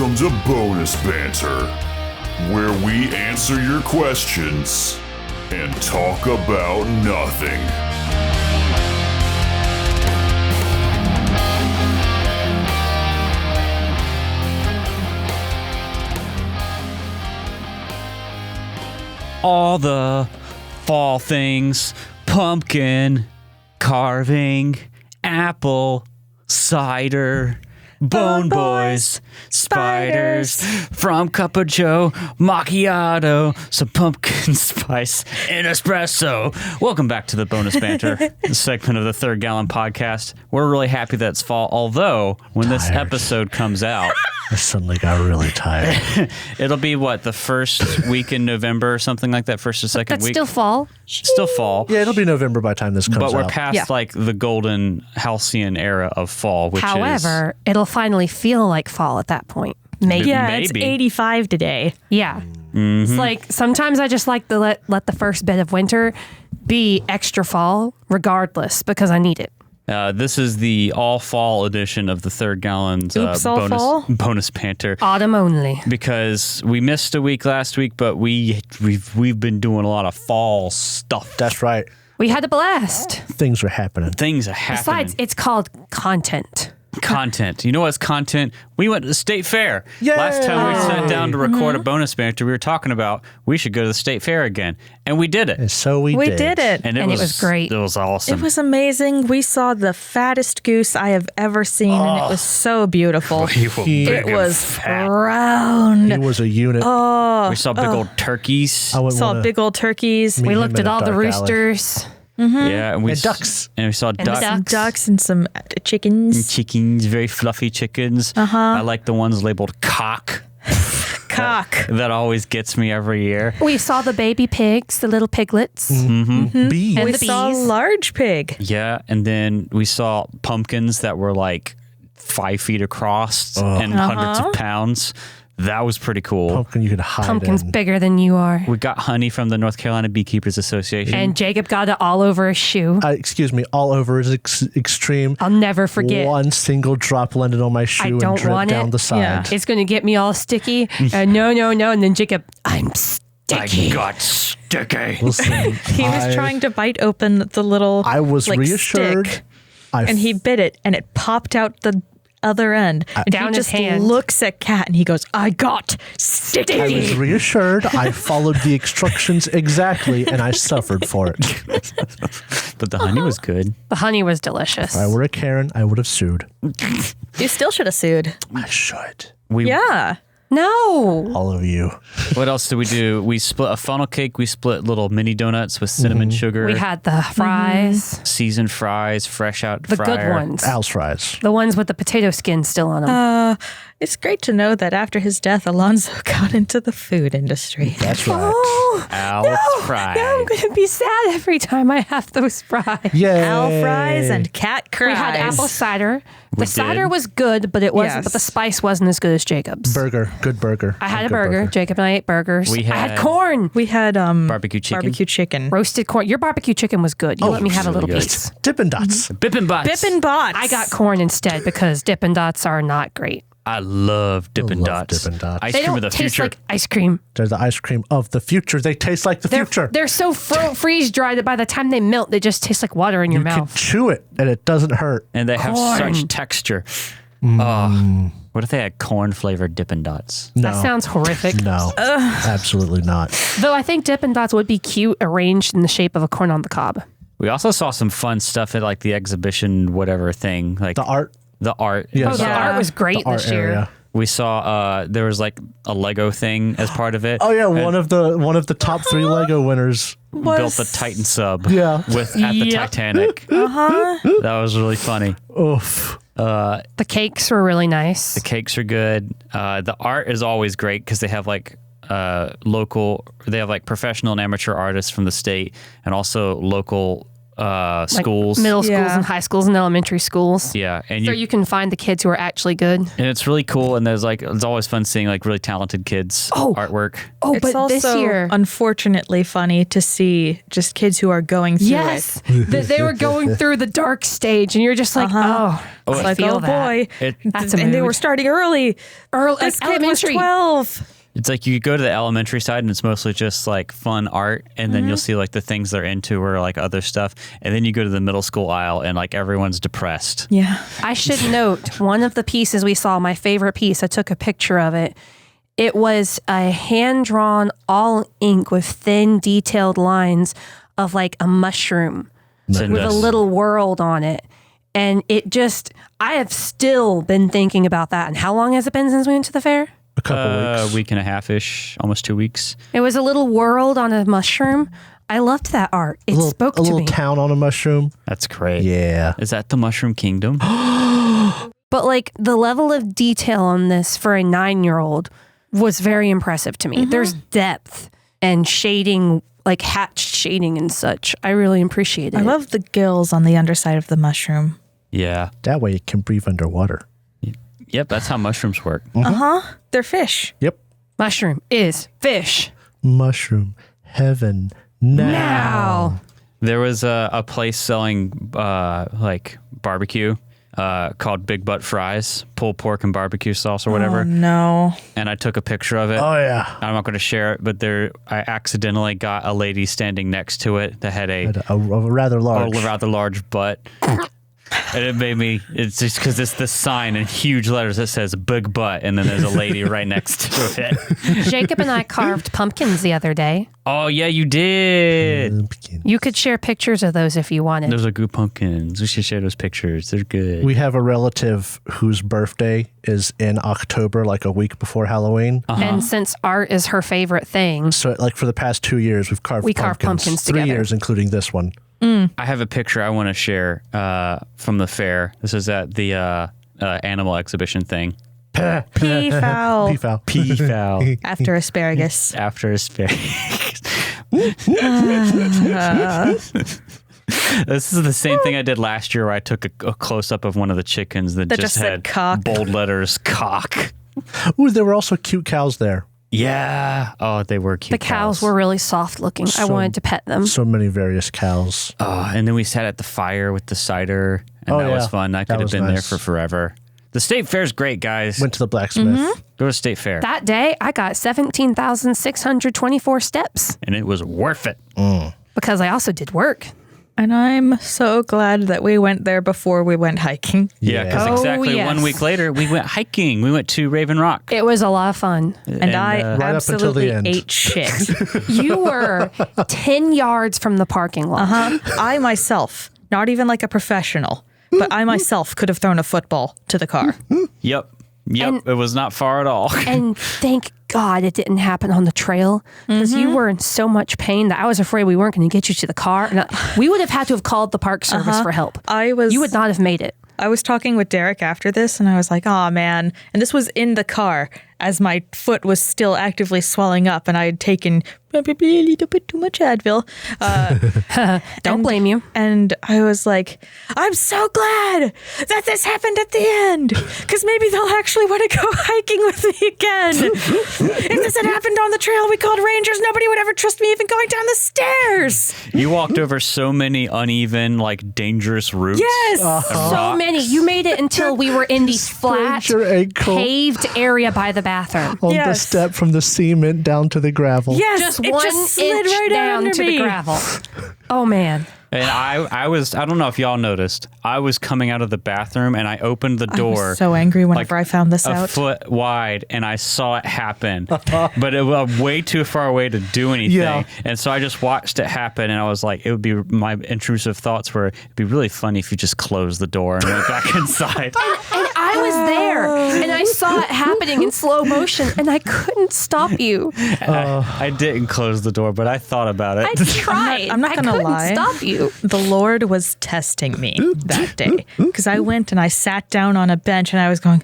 Welcome to Bonus Banter, where we answer your questions and talk about nothing. All the fall things: pumpkin, carving, apple, cider, Bone Boys, spiders, from Cup of Joe, macchiato, some pumpkin spice, and espresso. Welcome back to the Bonus Banter, the segment of the Third Gallon podcast. We're really happy that it's fall, although when this episode comes out, I suddenly got really tired. it'll be the first week in November or something like that, first or second That's week. still fall. Still fall. Yeah, it'll be November by the time this comes out. But we're past the golden halcyon era of fall, which However, it'll finally feel like fall at that point. Maybe. Yeah, Maybe. it's 85 today. Yeah. It's like sometimes I just like to let the first bit of winter be extra fall regardless because I need it. this is the all fall edition of the Third Gallon's Oops, all fall? bonus banter. Autumn only. Because we missed a week last week, but we've been doing a lot of fall stuff. That's right. We had a blast. Things are happening. Things are happening. Besides, it's called content. Content. You know what's content? We went to the state fair. Yay! Last time we sat down to record a bonus banter, we were talking about we should go to the state fair again. And we did it. And so we did it. And it was great. It was awesome. It was amazing. We saw the fattest goose I have ever seen, and it was so beautiful. It was round. He was a unit. We saw big old turkeys. I wouldn't Saw wanna big old turkeys. meet We him looked in at a all the dark alley. roosters. Yeah, and And ducks. And we saw the ducks. ducks. Ducks and some chickens. Chickens, very fluffy chickens. I like the ones labeled cock. Cock. That always gets me every year. We saw the baby pigs, the little piglets. Bees. And We the saw a bees. large pig. Yeah, and then we saw pumpkins that were like 5 feet across and hundreds of pounds. That was pretty cool. Pumpkin you could hide Pumpkin's in. bigger than you are. We got honey from the North Carolina Beekeepers Association. And Jacob got it all over his shoe. Excuse me, all over is extreme. I'll never forget. One single drop landed on my shoe don't and dripped want down it. the side. Yeah. It's going to get me all sticky. No. And then Jacob, I'm sticky. got sticky. Listen, He was trying to bite open the little I was reassured. stick, and he bit it, and it popped out the other end. And Down he his just hand. looks at Kat, and he goes, I got sticky. I was reassured. I followed the instructions exactly, and I suffered for it. But the honey was good. The honey was delicious. If I were a Karen, I would have sued. You still should have sued. I should. Yeah. No. All of you. What else did we do? We split a funnel cake. We split little mini donuts with cinnamon sugar. We had the fries, seasoned fries, fresh out the fryer. good ones. Al's fries. The ones with the potato skin still on them. It's great to know that after his death, Alonzo got into the food industry. That's right. Oh, Al's fries. now I'm going to be sad every time I have those fries. Yay. Al fries and cat cries. We had apple cider. The cider did. was good, but it wasn't. Yes. But the spice wasn't as good as Jacob's. Burger. Good burger. I had a Good burger. Jacob and I ate burgers. We I had had- corn, We had Barbecue chicken. Barbecue chicken. roasted corn. Your barbecue chicken was good. You let me have a little really good. piece. Dippin' Dots. Bippin' Bots. Bippin' Bots. I got corn instead because Dippin' Dots are not great. I love Dippin' love Dots. Dippin' Dots. Ice They cream don't of the taste future. like ice cream. They're the ice cream of the future. They taste like the future. They're so freeze dried that by the time they melt, they just taste like water in your You can mouth. chew it and it doesn't hurt. And they have Corn. such texture. Oh, what if they had corn flavored Dippin' Dots? No. That sounds horrific. No, absolutely not. Though I think Dippin' Dots would be cute arranged in the shape of a corn on the cob. We also saw some fun stuff at like the exhibition, whatever thing, like The art, the art. Yes. Oh, the Yeah. art was great the art this year. area. We saw there was like a Lego thing as part of it. Oh yeah, one of the top 3 Lego winners. Built the Titan sub. Yeah. With at the Yep. Titanic. That was really funny. Oof. The cakes were really nice. The cakes are good. The art is always great because they have like they have like professional and amateur artists from the state and also local schools. Middle schools Yeah. and high schools and elementary schools. Yeah, and So you can find the kids who are actually good. and it's really cool. And there's it's always fun seeing really talented kids artwork. Oh, It's but also this year, unfortunately funny to see just kids who are going through yes, it. that they were going through the dark stage, and you're just like, I Like, feel oh that. boy. That's a and they mood. were starting early. Early, This like kid was elementary. 12. It's like you go to the elementary side and it's mostly just fun art, and then you'll see the things they're into or other stuff, and then you go to the middle school aisle and everyone's depressed. Yeah. I should note one of the pieces we saw, my favorite piece, I took a picture of it. It was a hand-drawn, all ink with thin, detailed lines of a mushroom with a little world on it. And I have still been thinking about that. And how long has it been since we went to the fair? A couple weeks. Week and a half-ish, almost 2 weeks. It was a little world on a mushroom. I loved that art. It spoke a to little me. town on a mushroom. That's great. Yeah. Is that the Mushroom Kingdom? But the level of detail on this for a 9-year-old was very impressive to me. There's depth and shading, hatched shading and such. I really appreciated it. I love the gills on the underside of the mushroom. Yeah. That way it can breathe underwater. Yep, that's how mushrooms work. They're fish. Yep. Mushroom is fish. Mushroom heaven now. There was a place selling barbecue called Big Butt Fries, pulled pork and barbecue sauce or whatever. Oh, no. And I took a picture of it. Oh, yeah. I'm not going to share it, but I accidentally got a lady standing next to it that had a rather large. rather large butt. And it made me, it's just because it's this sign in huge letters that says big butt, and then there's a lady right next to it. Jacob and I carved pumpkins the other day. Oh, yeah, you did. You could share pictures of those if you wanted. Those are good pumpkins. We should share those pictures. They're good. We have a relative whose birthday is in October, a week before Halloween. And since art is her favorite thing, So, for the past 2 years, we've carved pumpkins 3 together. years, including this one. I have a picture I want to share from the fair. This is at the animal exhibition thing. Peafowl. Peafowl. Peafowl. After asparagus. After his face. This is the same thing I did last year where I took a close-up of one of the chickens that just said had cock. bold letters, cock. Ooh, there were also cute cows there. Yeah. Oh, they were cute. the cows were really soft looking. I So- wanted to pet them. So many various cows. And then we sat at the fire with the cider, and Oh, that was yeah. fun. I That could have was been there nice. for forever. The state fair's great, guys. Went to the blacksmith. Go to state fair, That day, I got 17,624 steps and it was worth it. because I also did work. And I'm so glad that we went there before we went hiking. Yeah, because Oh, exactly yes. 1 week later, we went hiking. We went to Raven Rock. It was a lot of fun. And I Right up until the absolutely end. ate shit. You were 10 yards from the parking lot. I myself, not even like a professional, but I myself could have thrown a football to the car. Yep. And- It was not far at all. And thank God it didn't happen on the trail because you were in so much pain that I was afraid we weren't going to get you to the car. And we would have had to have called the park service for help. You would not have made it. I was talking with Derek after this, and I was like, "Oh man!" And this was in the car as my foot was still actively swelling up, and I had taken probably a little bit too much Advil. Don't blame you. And I was like, "I'm so glad that this happened at the end, because maybe they'll actually want to go hiking with me again. If this had happened on the trail, we called rangers. Nobody would ever trust me even going down the stairs." You walked over so many uneven, dangerous routes. Yes. So many. You made it until we were in the flat, your ankle. paved area by the bathroom. On the Yes. step from the cement down to the gravel. Yes. Just it one just slid inch right down under to me. the gravel. Oh, man. And I don't know if y'all noticed, I was coming out of the bathroom and I opened the door. I was so angry whenever I found this a out. foot wide, and I saw it happen, but it was way too far away to do anything. Yeah. And so I just watched it happen, and I was like, it would be my intrusive thoughts were, it'd be really funny if you just closed the door and went back inside. And I was there, and I saw it happening in slow motion, and I couldn't stop you. I didn't close the door, but I thought about it. I tried. I'm not I gonna couldn't lie. stop you. The Lord was testing me that day because I went and I sat down on a bench and I was going,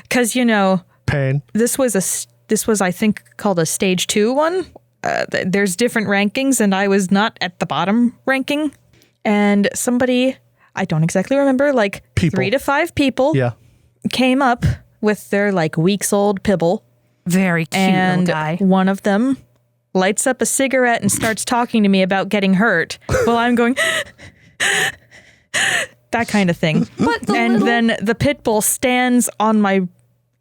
because Pain. this was I think called a stage 2 one. there's different rankings, and I was not at the bottom ranking. And somebody, I don't exactly remember, like People. 3 to 5 people Yeah. came up with their like weeks old Pibble. Very cute And little guy. one of them lights up a cigarette and starts talking to me about getting hurt while I'm going, that kind of thing. Then the pit bull stands on my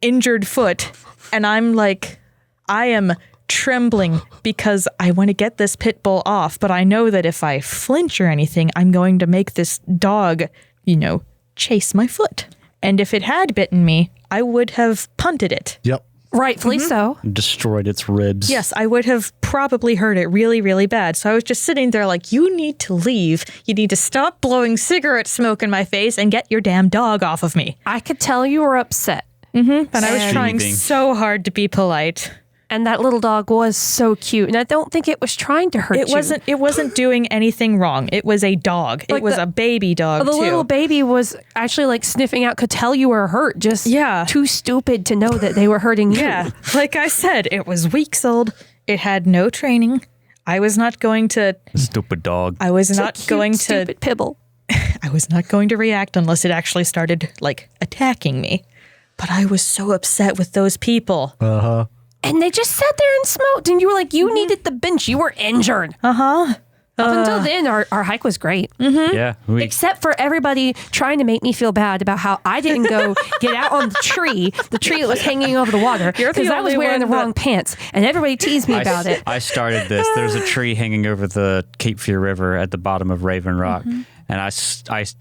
injured foot, and I'm like, I am trembling because I want to get this pit bull off, but I know that if I flinch or anything, I'm going to make this dog, chase my foot. And if it had bitten me, I would have punted it. Yep. Rightfully so. Destroyed its ribs. Yes, I would have probably hurt it really, really bad. So I was just sitting there like, you need to leave. You need to stop blowing cigarette smoke in my face and get your damn dog off of me. I could tell you were upset. But I was trying Seething. so hard to be polite. And that little dog was so cute. And I don't think it was trying to hurt you. It wasn't doing anything wrong. It was a dog. Like it was a baby dog, The too. little baby was actually like sniffing out, could tell you were hurt. Just too stupid to know that they were hurting you. Yeah, like I said, it was weeks old. It had no training. I was not going to. Stupid dog. I was It's a not cute, going to. stupid Pibble. I was not going to react unless it actually started like attacking me. But I was so upset with those people. And they just sat there and smoked. And you were like, you needed the bench. You were injured. Up until then, our hike was great. Yeah. Except for everybody trying to make me feel bad about how I didn't go get out on the tree that was hanging over the water, because I was only wearing the one wrong pants. And everybody teased me about it. I started this. There's a tree hanging over the Cape Fear River at the bottom of Raven Rock. And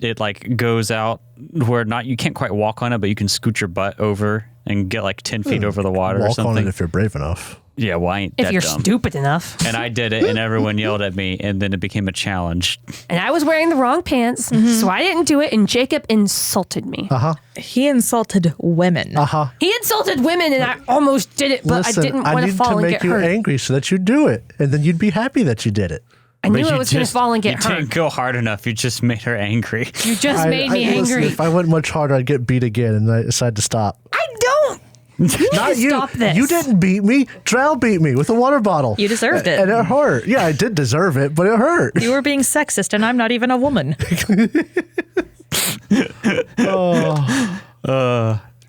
it like goes out where you can't quite walk on it, but you can scoot your butt over and get like 10 feet over the water or Walk on something. it if you're brave enough. Yeah, well, I ain't If that you're dumb. stupid enough. And I did it, and everyone yelled at me, and then it became a challenge. And I was wearing the wrong pants, so I didn't do it. And Jacob insulted me. He insulted women. He insulted women, and I almost did it, but Listen, I didn't want to need fall to and make get you hurt. angry so that you do it, and then you'd be happy that you did it. I knew But I you was going to just- fall and get You hurt. didn't go hard enough. You just made her angry. You just made me listen, angry. if I went much harder, I'd get beat again, and I decided to stop. I don't. Not you. Stop this. You didn't beat me. Drow beat me with a water bottle. You deserved it. And it hurt. Yeah, I did deserve it, but it hurt. You were being sexist, and I'm not even a woman.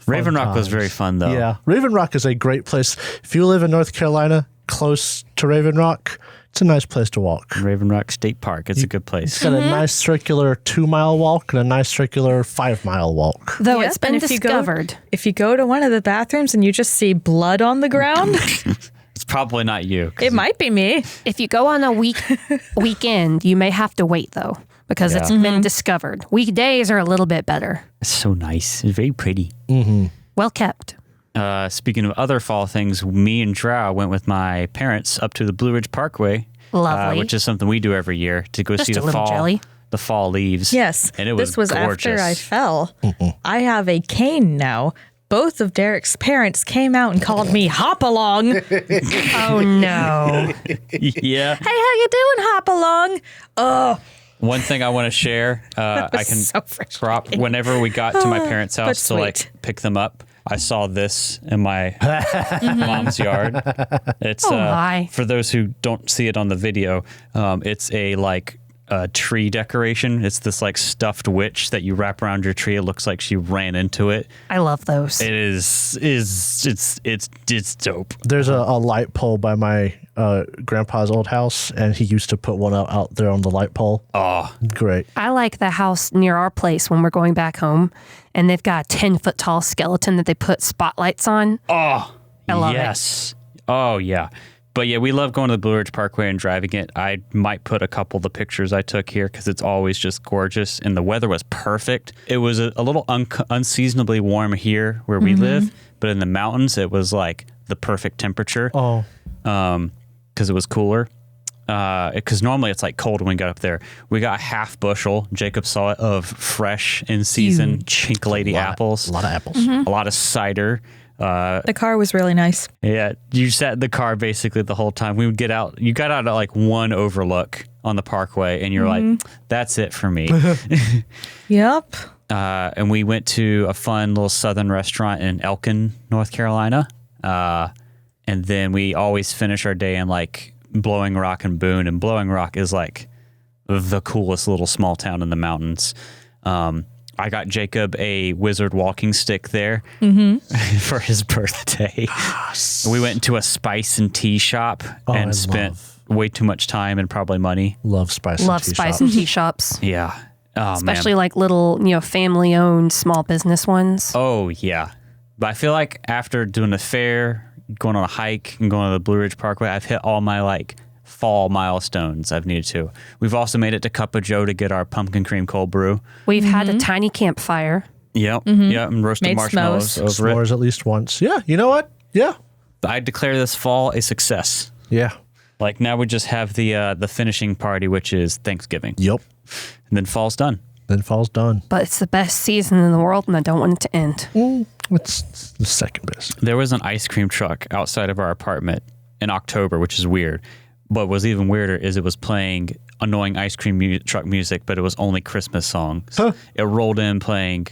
Raven Rock was times. very fun, though. Yeah. Raven Rock is a great place. If you live in North Carolina, close to Raven Rock, it's a nice place to walk. Raven Rock State Park. It's a good place. It's got a nice circular 2-mile walk and a nice circular 5-mile walk. Though Yep, it's been and if you go- discovered. If you go to one of the bathrooms and you just see blood on the ground, It's probably not you. 'cause it might be me. If you go on a weekend, you may have to wait, though, because it's been discovered. Weekdays are a little bit better. It's so nice. It's very pretty. Well kept. Speaking of other fall things, me and Drow went with my parents up to the Blue Ridge Parkway, Lovely. which is something we do every year to go Just see a the little fall. jelly. The fall leaves. Yes. and it was This was gorgeous. after I fell. I have a cane now. Both of Derek's parents came out and called me Hop Along. Oh, no. Yeah. Hey, how you doing, Hop Along? Oh, One thing I want to share, I can so drop whenever we got to my parents' but house to like sweet. pick them up. I saw this in my mom's yard. It's my. for those who don't see it on the video. It's a like a tree decoration. It's this like stuffed witch that you wrap around your tree. It looks like she ran into it. I love those. It's dope. There's a light pole by my grandpa's old house, and he used to put one out there on the light pole. Oh, Great. I like the house near our place when we're going back home, and they've got a 10-foot tall skeleton that they put spotlights on. I love it. yes. Oh yeah. But yeah, we love going to the Blue Ridge Parkway and driving it. I might put a couple of the pictures I took here because it's always just gorgeous. And the weather was perfect. It was a little unseasonably warm here where we live, but in the mountains, it was like the perfect temperature Oh, because it was cooler. Because normally it's like cold when we got up there. We got half bushel, Jacob saw it, of fresh in season Chink Lady apples. a lot of apples. A lot of cider. the car was really nice. Yeah, you sat in the car basically the whole time. We would get out. You got out at like one overlook on the parkway, and you're like, "That's it for me." Yep. And we went to a fun little southern restaurant in Elkin, North Carolina. And then we always finish our day in like Blowing Rock and Boone, and Blowing Rock is like the coolest little small town in the mountains. I got Jacob a wizard walking stick there for his birthday. We went into a spice and tea shop and spent way too much time and probably money. Love spice and tea shops. Yeah. Oh, Especially like little, family owned small business ones. Oh, yeah. But I feel like after doing the fair, going on a hike, and going to the Blue Ridge Parkway, I've hit all my fall milestones I've needed to. We've also made it to Cup of Joe to get our pumpkin cream cold brew. We've had a tiny campfire. Yep. Yep. And roasted Made marshmallows over it. S'mores at least once. Yeah, you know what? Yeah. I declare this fall a success. Yeah. Like now we just have the finishing party, which is Thanksgiving. Yep. And then fall's done. Then fall's done. But it's the best season in the world, and I don't want it to end. It's the second best. There was an ice cream truck outside of our apartment in October, which is weird. What was even weirder is it was playing annoying ice cream truck music, but it was only Christmas songs. Huh. It rolled in playing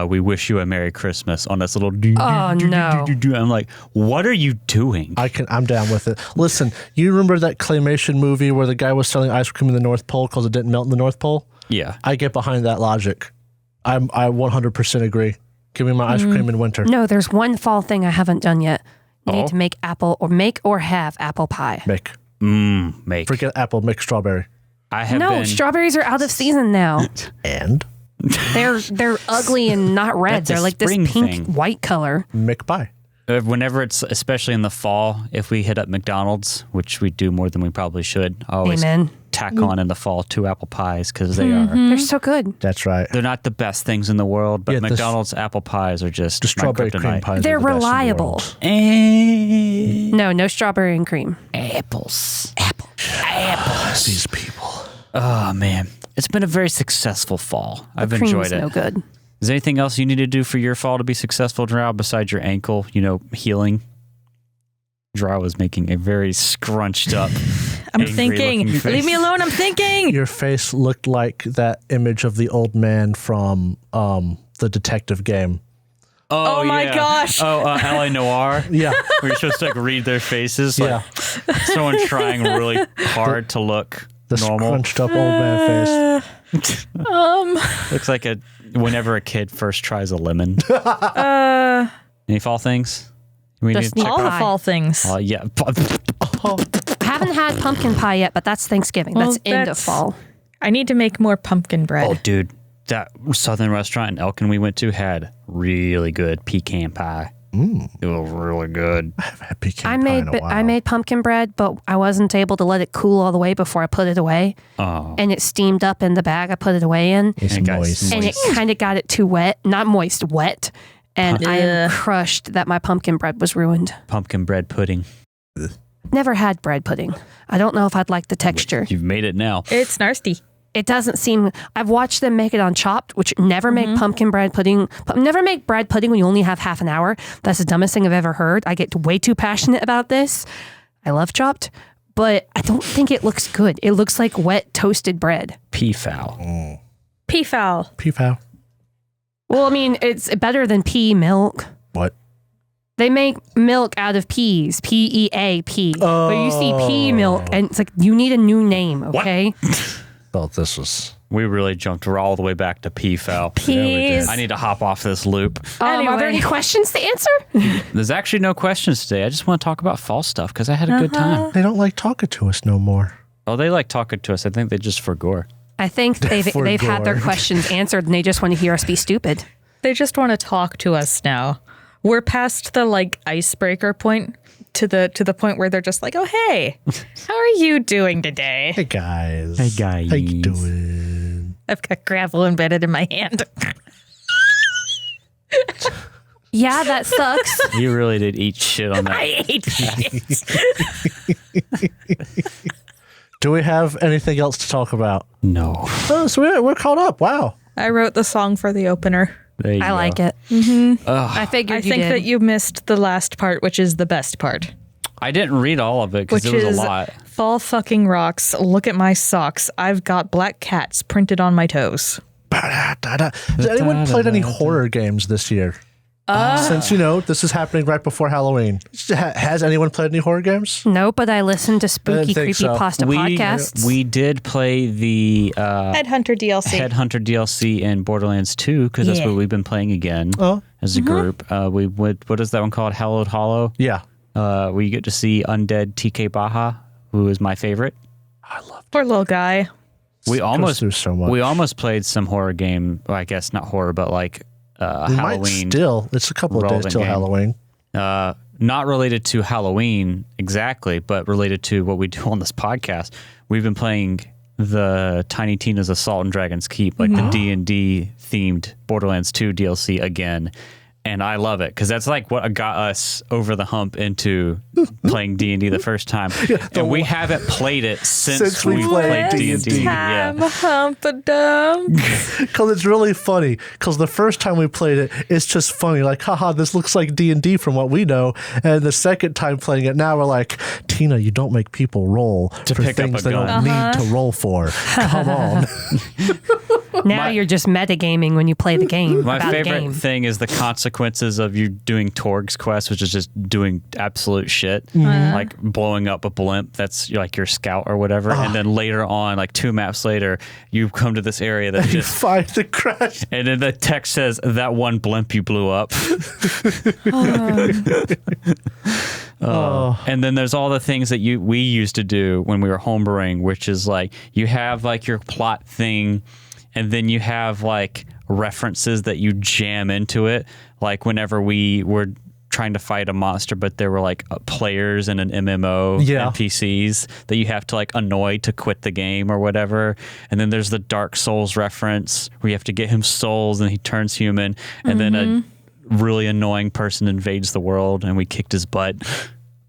We Wish You a Merry Christmas on this little Oh, no. I'm like, what are you doing? I'm down with it. Listen, you remember that claymation movie where the guy was selling ice cream in the North Pole because it didn't melt in the North Pole? Yeah. I get behind that logic. I 100% agree. Give me my ice cream in winter. No, there's one fall thing I haven't done yet. You Oh? need to make or have apple pie. Make. Make. Forget apple, make strawberry. I have No, been... strawberries are out of season now. And They're ugly and not red. That's a They're like this spring pink thing. white color. make pie. Whenever it's, especially in the fall, if we hit up McDonald's, which we do more than we probably should, I always Amen. tack on in the fall 2 apple pies because they are... They're so good. That's right. They're not the best things in the world, but Yeah, McDonald's apple pies are just The strawberry my cream kryptonite. pies. They're are the best in the reliable. world. No strawberry and cream. Apples. These people. Oh, man. It's been a very successful fall. I've Cream's enjoyed it. no good. Is there anything else you need to do for your fall to be successful, Drow, besides your ankle, healing? Drow was making a very scrunched up, I'm angry thinking. looking face. Leave me alone. I'm thinking. Your face looked like that image of the old man from the detective game. Oh my yeah. gosh. Oh, L.A. Noir? Yeah. Where you're supposed to read their faces. Like someone trying really hard to look The normal. scrunched up old man face. Looks like whenever a kid first tries a lemon. Any fall things? We Just need to check All the pie. fall things. yeah. I haven't had pumpkin pie yet, but that's Thanksgiving. Well, that's end of that's- fall. I need to make more pumpkin bread. Oh, dude. That southern restaurant in Elkin we went to had really good pecan pie. It was really good. I haven't had pecan pie in a while. I made pumpkin bread, but I wasn't able to let it cool all the way before I put it away. Oh. And it steamed up in the bag I put it away in. It's And guys, moist. And it kind of got it too wet. Not moist, wet. And I am Ugh. crushed that my pumpkin bread was ruined. Pumpkin bread pudding. Never had bread pudding. I don't know if I'd like the texture. You've made it now. It's nasty. It doesn't seem. I've watched them make it on Chopped, which never make pumpkin bread pudding. Never make bread pudding when you only have half an hour. That's the dumbest thing I've ever heard. I get way too passionate about this. I love Chopped, but I don't think it looks good. It looks like wet toasted bread. Peafowl. Peafowl. Peafowl. Well, I mean, it's better than pea milk. What? They make milk out of peas, PEAP. But you see pea milk, and it's like you need a new name, okay? Thought this was. We really jumped all the way back to peafowl. Peas. I need to hop off this loop. Are there Anyway. any questions to answer? There's actually no questions today. I just want to talk about fall stuff because I had a good time. They don't like talking to us no more. Oh, they like talking to us. I think they just for gore. I think they've had their gore. questions answered, and they just want to hear us be stupid. They just want to talk to us now. We're past the icebreaker point to the point where they're just like, oh hey, how are you doing today? Hey guys. Hey, guys. How you doing? I've got gravel embedded in my hand. Yeah, that sucks. You really did eat shit on that. I hate it. Do we have anything else to talk about? No. Oh, so we're caught up. Wow. I wrote the song for the opener. There you I go. like it. I figured I you think did. that you missed the last part, which is the best part. I didn't read all of it because Which it was is a lot. fall fucking rocks. Look at my socks. I've got black cats printed on my toes. Has anyone played any horror games this year? Since, this is happening right before Halloween. Has anyone played any horror games? No, but I listened to spooky think so. creepypasta podcasts. We did play the Headhunter DLC. Headhunter DLC in Borderlands 2 because that's what we've been playing again as a group. What is that one called? Hallowed Hollow? Yeah. We get to see undead TK Baha, who is my favorite. Poor little guy. We almost through so much. We almost played some horror game. Well, I guess not horror, but like Halloween. It's a couple of days till game. Halloween. Not related to Halloween exactly, but related to what we do on this podcast. We've been playing the Tiny Tina's Assault and Dragon's Keep, like the D&D themed Borderlands 2 DLC again. And I love it because that's like what got us over the hump into playing D&D the first time. And we haven't played it since we played D&D. I'm a hump-a-dump. Because it's really funny. Because the first time we played it, it's just funny. Like, haha, this looks like D&D from what we know. And the second time playing it, now we're like, Tina, you don't make people roll To for pick up things a they gun. don't need to roll for. Come on. Now you're just metagaming when you play the game. My about the favorite game. thing is the consequences of you doing Torg's quest, which is just doing absolute shit, Mm-hmm. like blowing up a blimp that's like your scout or whatever. And then later on, like 2 maps later, you come to this area that You just, find the crash. and then the text says, that one blimp you blew up. And then there's all the things that we used to do when we were homebrewing, which is like you have like your plot thing, and then you have like references that you jam into it. Like whenever we were trying to fight a monster, but there were like players in an MMO NPCs that you have to like annoy to quit the game or whatever. And then there's the Dark Souls reference where you have to get him souls and he turns human. And then a really annoying person invades the world and we kicked his butt.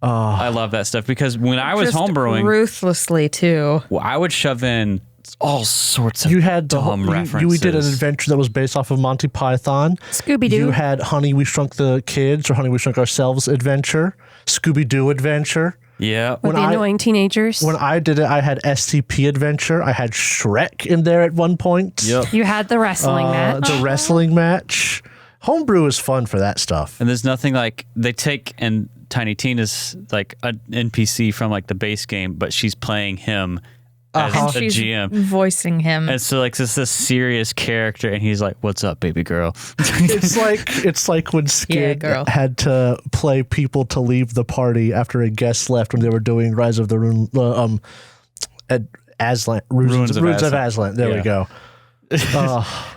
I love that stuff because when I was Just homebrewing, ruthlessly, too. I would shove in all sorts of You had the dumb references. we did an adventure that was based off of Monty Python. Scooby-Doo. You had Honey, We Shrunk the Kids or Honey, We Shrunk Ourselves adventure. Scooby-Doo adventure. Yeah. With the annoying teenagers. When I did it, I had SCP adventure. I had Shrek in there at one point. Yep. You had the wrestling match. The wrestling match. Homebrew is fun for that stuff. And there's nothing like they take and Tiny Tina's like an NPC from like the base game, but she's playing him as And a she's GM. voicing him. And so like this serious character and he's like, "What's up, baby girl?" It's like when Skid girl. had to play people to leave the party after a guest left when they were doing Rise of the Rune, Aslan, Runes of Aslan. There we go.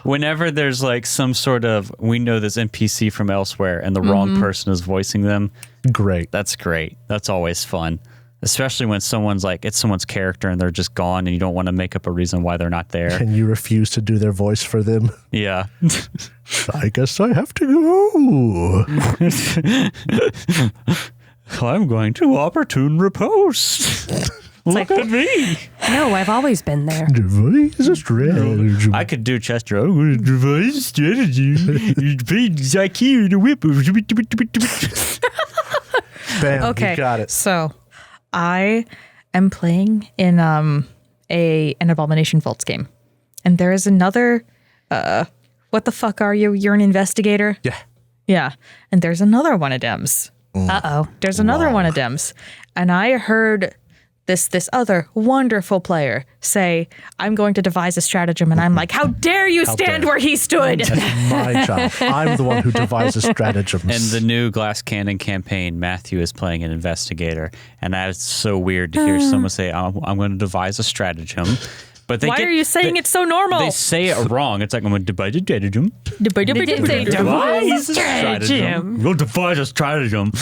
Whenever there's like some sort of we know this NPC from elsewhere and the wrong person is voicing them, Great. that's great. That's always fun. Especially when someone's like, it's someone's character and they're just gone and you don't want to make up a reason why they're not there. And you refuse to do their voice for them. Yeah. I guess I have to go. I'm going to opportune riposte. Look at me. No, I've always been there. Devise a strategy. I could do Chester. I'm going to devise a strategy. You paid Zyke the whip. Bam, Okay, you got it. So I am playing in an Abomination Vaults game. And there is another, what the fuck are you? You're an investigator? Yeah. Yeah. And there's another one of dems. Uh-oh. There's another one of dems. And I heard this other wonderful player say, I'm going to devise a stratagem. And I'm like, how dare you stand dare. where he stood? That's my job. I'm the one who devises stratagems. In the new Glass Cannon campaign, Matthew is playing an investigator. And that's so weird to hear someone say, I'm going to devise a stratagem. But they Why are you saying it's so normal? They say it wrong. It's like, I'm going to devise a stratagem. Devise a stratagem. We'll devise a stratagem.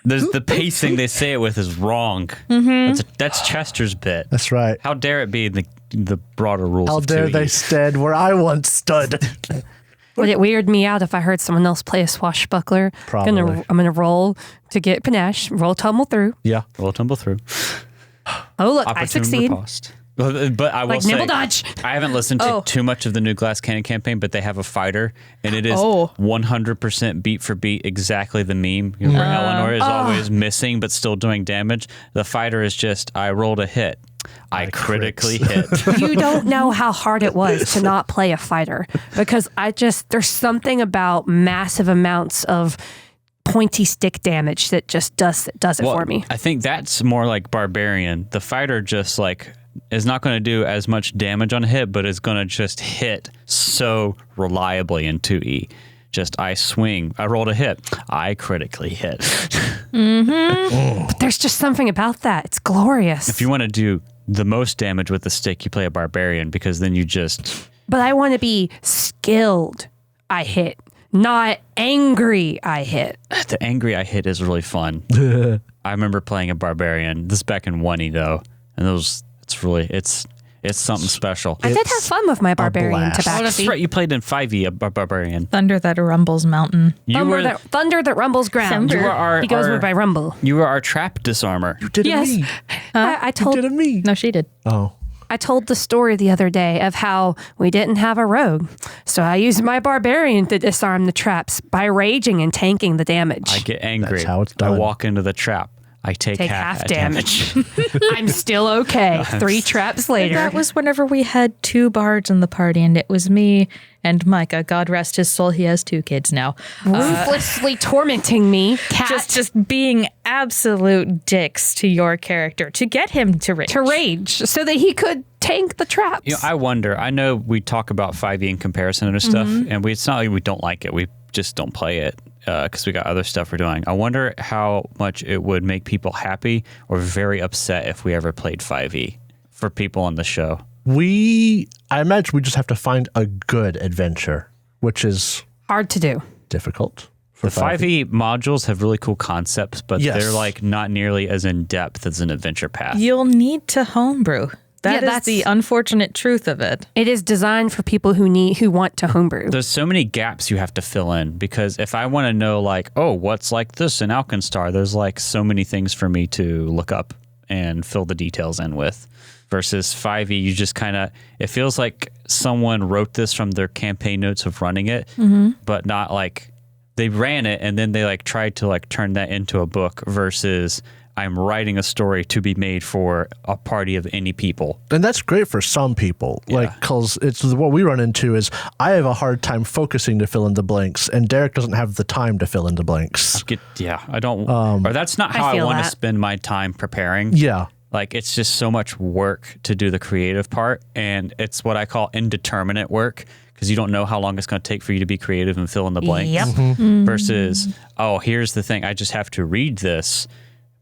There's the pacing they say it with is wrong. That's Chester's bit. That's right. How dare it be the broader rules How of dare 2E? they stand where I once stood? Would it weird me out if I heard someone else play a swashbuckler? Probably. I'm gonna roll to get panache, roll tumble through. Yeah. We'll tumble through. Oh look, I Opportune succeed. riposte. But I will Like say, nimble dodge. I haven't listened to too much of the new Glass Cannon campaign, but they have a fighter, and it is Oh. 100% beat for beat exactly the meme where Eleanor is always missing but still doing damage. The fighter is just, I rolled a hit. I critically hit. You don't know how hard it was to not play a fighter because there's something about massive amounts of pointy stick damage that just does it for me. I think that's more like barbarian. The fighter just like is not going to do as much damage on a hit, but is going to just hit so reliably in 2E. Just I swing, I rolled a hit, I critically hit. But there's just something about that. It's glorious. If you want to do the most damage with the stick, you play a barbarian because then you just... But I want to be skilled, I hit. Not angry, I hit. The angry I hit is really fun. I remember playing a barbarian. This is back in 1E though, and it's something special. I did have fun with my barbarian blast. Oh, that's tabaxi. right. You played in 5E a barbarian. Thunder that rumbles mountain. Thunder that rumbles ground. You were our- he goes our- with by rumble. You were our trap disarmer. You did Yes. a me. I told You did a me. No, she did. Oh. I told the story the other day of how we didn't have a rogue. So I used my barbarian to disarm the traps by raging and tanking the damage. I get angry. That's how it's done. I walk into the trap. I take half damage. I'm still okay. 3 traps later. That was whenever we had 2 bards in the party, and it was me and Micah. God rest his soul. He has 2 kids now. ruthlessly tormenting me. Cat Just being absolute dicks to your character to get him to rage. to rage so that he could tank the traps. You know, I wonder. I know we talk about 5e in comparison and stuff, and it's not like we don't like it. We just don't play it because we got other stuff we're doing. I wonder how much it would make people happy or very upset if we ever played 5e for people on the show. I imagine we just have to find a good adventure, which is Hard to do. difficult. The 5e modules have really cool concepts, but Yes. they're like not nearly as in depth as an adventure path. You'll need to homebrew. That is that's- the unfortunate truth of it. It is designed for people who want to homebrew. There's so many gaps you have to fill in because if I want to know like, oh, what's like this in Alkenstar, there's like so many things for me to look up and fill the details in with. Versus 5e, you just kind of, it feels like someone wrote this from their campaign notes of running it, but not like they ran it and then they like tried to like turn that into a book versus I'm writing a story to be made for a party of any people. And that's great for some people, like, because it's what we run into is I have a hard time focusing to fill in the blanks, and Derek doesn't have the time to fill in the blanks. I don't, or that's not how I feel want to that. spend my time preparing. Yeah. Like, it's just so much work to do the creative part, and it's what I call indeterminate work because you don't know how long it's going to take for you to be creative and fill in the blanks. Yep. Versus, oh, here's the thing. I just have to read this,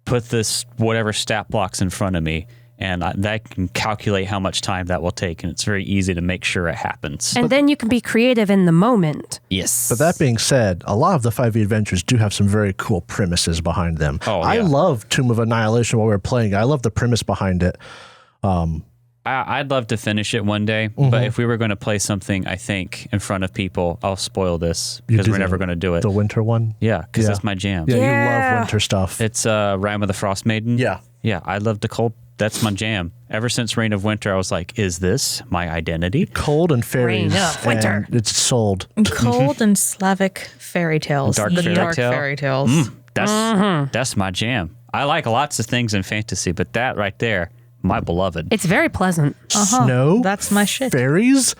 put this whatever stat blocks in front of me, and that can calculate how much time that will take, and it's very easy to make sure it happens. And then you can be creative in the moment. Yes. But that being said, a lot of the 5e adventures do have some very cool premises behind them. Oh, I yeah. love Tomb of Annihilation while we were playing. I love the premise behind it. I'd love to finish it one day, but if we were going to play something, I think, in front of people, I'll spoil this because we're never going to do it. The winter one? Yeah, because Yeah. that's my jam. Yeah, you love winter stuff. It's Rime of the Frost Maiden. Yeah. Yeah, I love the cold. That's my jam. Ever since Reign of Winter, I was like, is this my identity? Cold and fairies. Reign of winter. and it's sold. Cold and Slavic fairy tales. Dark the fairy dark tale? fairy tales. That's my jam. I like lots of things in fantasy, but that right there, my beloved. It's very pleasant. Snow. That's my shit. Fairies.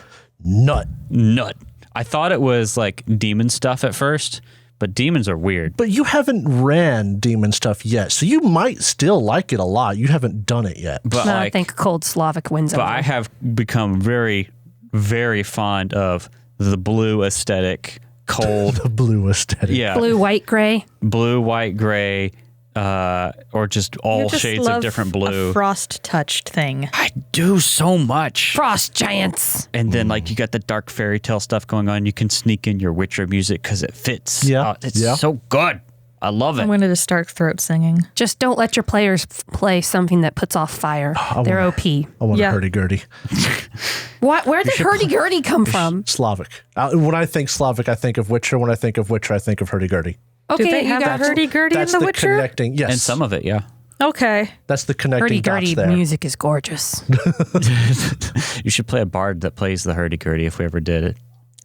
Nut. Nut. I thought it was like demon stuff at first, but demons are weird. But you haven't ran demon stuff yet, so you might still like it a lot. You haven't done it yet. But No, I like, think cold Slavic wins but over. I have become very, very fond of the blue aesthetic, cold. The blue aesthetic. Yeah, Blue, white, gray. blue, white, gray, or just all You just shades of love different blue. A frost-touched thing. I do so much. Frost giants. And then, like, you got the dark fairy tale stuff going on. You can sneak in your Witcher music because it fits. Yeah, It's yeah. so good. I love I it. wanted to start throat singing. Just don't let your players play something that puts off fire. They're OP. I want Yeah. a hurdy-gurdy. Where did hurdy-gurdy come from? Slavic. When I think Slavic, I think of Witcher. When I think of Witcher, I think of hurdy-gurdy. Okay, Do they you have got a hurdy-gurdy in That's The the Witcher? connecting. Yes. And some of it, yeah. Okay. That's the connecting dots hurdy-gurdy there. music is gorgeous. You should play a bard that plays the hurdy-gurdy if we ever did it.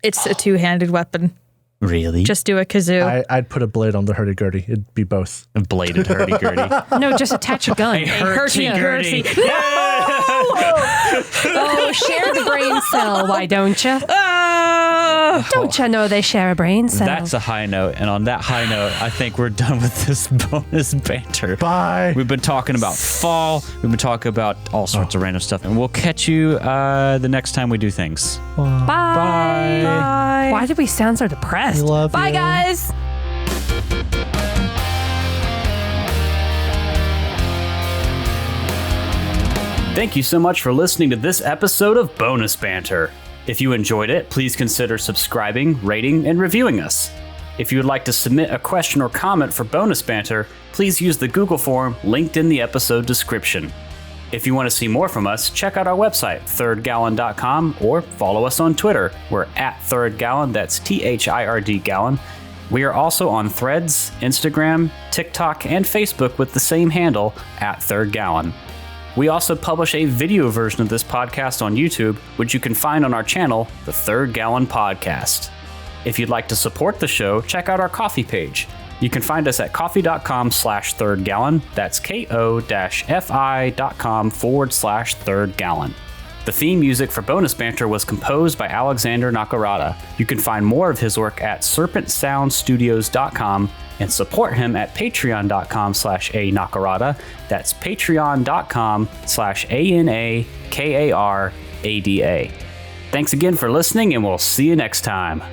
It's a two-handed weapon. Really? Just do a kazoo. I'd put a blade on the hurdy-gurdy. It'd be both. A bladed hurdy-gurdy. No, just attach a gun. Hurdy-gurdy. Oh, share the brain cell. Why don't you? Don't you know they share a brain cell? That's a high note. And on that high note, I think we're done with this bonus banter. Bye. We've been talking about fall. We've been talking about all sorts of random stuff. And we'll catch you the next time we do things. Bye. Bye. Why did we sound so depressed? We love Bye, you. guys. Thank you so much for listening to this episode of Bonus Banter. If you enjoyed it, please consider subscribing, rating, and reviewing us. If you would like to submit a question or comment for Bonus Banter, please use the Google form linked in the episode description. If you want to see more from us, check out our website, thirdgallon.com, or follow us on Twitter. We're at thirdgallon, that's THIRD gallon. We are also on Threads, Instagram, TikTok, and Facebook with the same handle, at thirdgallon. We also publish a video version of this podcast on YouTube, which you can find on our channel, The Third Gallon Podcast. If you'd like to support the show, check out our Ko-fi page. You can find us at ko-fi.com/thirdgallon. That's ko-fi.com/thirdgallon. The theme music for Bonus Banter was composed by Alexander Nakarada. You can find more of his work at serpentsoundstudios.com and support him at patreon.com/anakarada. That's patreon.com/ANAKARADA. Thanks again for listening, and we'll see you next time.